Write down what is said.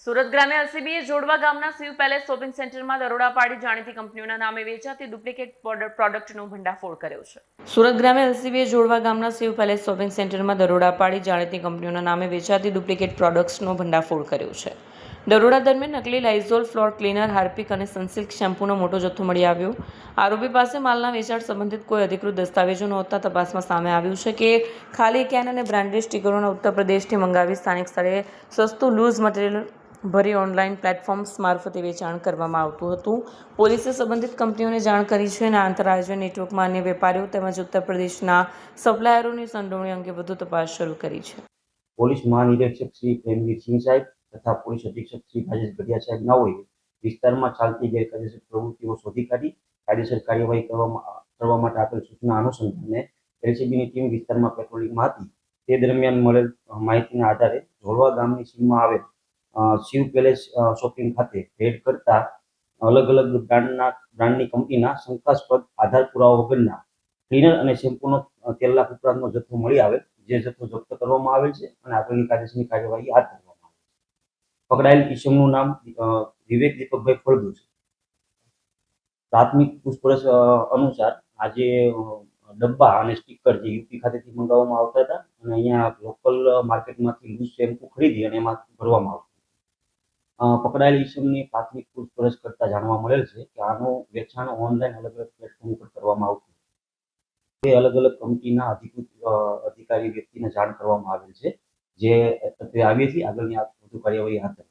સુરત ગ્રામ્ય એલસીબીએ જોડવા ગામના શિવ પેલેસ શોપિંગ સેન્ટરમાં દરોડા પાડી જાણીતી કંપનીઓના નામે વેચાતી ડુપ્લિકેટ પ્રોડક્ટનો ભંડાફોડ કર્યો છે. સુરત ગ્રામ્ય એલસીબીએ જોડવા ગામના શિવ પેલેસ શોપિંગ સેન્ટરમાં દરોડા પાડી જાણીતી કંપનીઓના નામે વેચાતી ડુપ્લિકેટ પ્રોડક્ટ્સનો ભંડાફોડ કર્યો છે. દરોડા દરમિયાન નકલી લાઇઝોલ ફ્લોર ક્લીનર, હાર્પિક અને સનસિલ્ક શેમ્પૂનો મોટો જથ્થો મળી આવ્યો. આરોપી પાસે માલના વેચાણ સંબંધિત કોઈ અધિકૃત દસ્તાવેજો નહોતા. તપાસમાં સામે આવ્યું છે કે ખાલી કેન અને બ્રાન્ડેડ સ્ટીકરોના ઉત્તર પ્રદેશથી મંગાવી સ્થાનિક સ્તરે સસ્તું લૂઝ મટીરિયલ ભરી ઓનલાઈન પ્લેટફોર્મ્સ મારફતે વેચાણ કરવામાં આવતું હતું. પોલીસે સંબંધિત કંપનીઓને જાણ કરી છે અને આંતરરાજ્ય નેટવર્કમાં અન્ય વેપારીઓ તેમજ ઉત્તર પ્રદેશના સપ્લાયરોની સંડોવણી અંગે વધુ તપાસ શરૂ કરી છે. પોલીસ મહાનિરીક્ષક શ્રી પ્રેમવીર સિંહ સાહેબ તથા પોલીસ અધિક્ષક શ્રી રાજેશ ગઢિયા સાહેબ નાઓએ વિસ્તારમાં ચાલતી ગેરકાયદેસર પ્રવૃત્તિઓ શોધી કાઢી કાયદેસર કાર્યવાહી કરવા માટે આપેલ સૂચના અનુસંધાને એલસીબીની ટીમ વિસ્તારમાં પેટ્રોલિંગમાં હતી. તે દરમિયાન મળેલ માહિતીના આધારે જોડવા ગામની સીમમાં આવેલ શિવ પેલેસ શોપિંગ ખાતે રેડ કરતા અલગ અલગ બ્રાન્ડની કંપનીના શંકાસ્પદ આધાર પુરાવા વગરના ક્લીનર અને શેમ્પૂનો 13 લાખ ઉપરાંતનો જથ્થો મળી આવેલ, જે જથ્થો જપ્ત કરવામાં આવેલ છે અને આગળની કાયદેસરની કાર્યવાહી હાથ ધરવામાં આવે છે. પકડાયેલ ઈસમનું નામ વિવેક દીપકભાઈ ફળદુ છે. પ્રાથમિક પૂછપરછ અનુસાર આજે ડબ્બા અને સ્ટીકર જે યુપી ખાતેથી મંગાવવામાં આવતા હતા અને અહીંયા લોકલ માર્કેટમાંથી લૂઝ શેમ્પૂ ખરીદી અને એમાં ભરવામાં આવતું. પકડાયેલ ઈસમની પ્રાથમિક પૂછપરછ કરતા જાણવા મળેલ છે કે આનું વેચાણ ઓનલાઈન અલગ અલગ પ્લેટફોર્મ ઉપર કરવામાં આવતું. તે અલગ અલગ કંપનીના અધિકૃત અધિકારી વ્યક્તિને જાણ કરવામાં આવેલ છે, જે આવી હતી આગળની વધુ કાર્યવાહી હાથ ધરવામાં.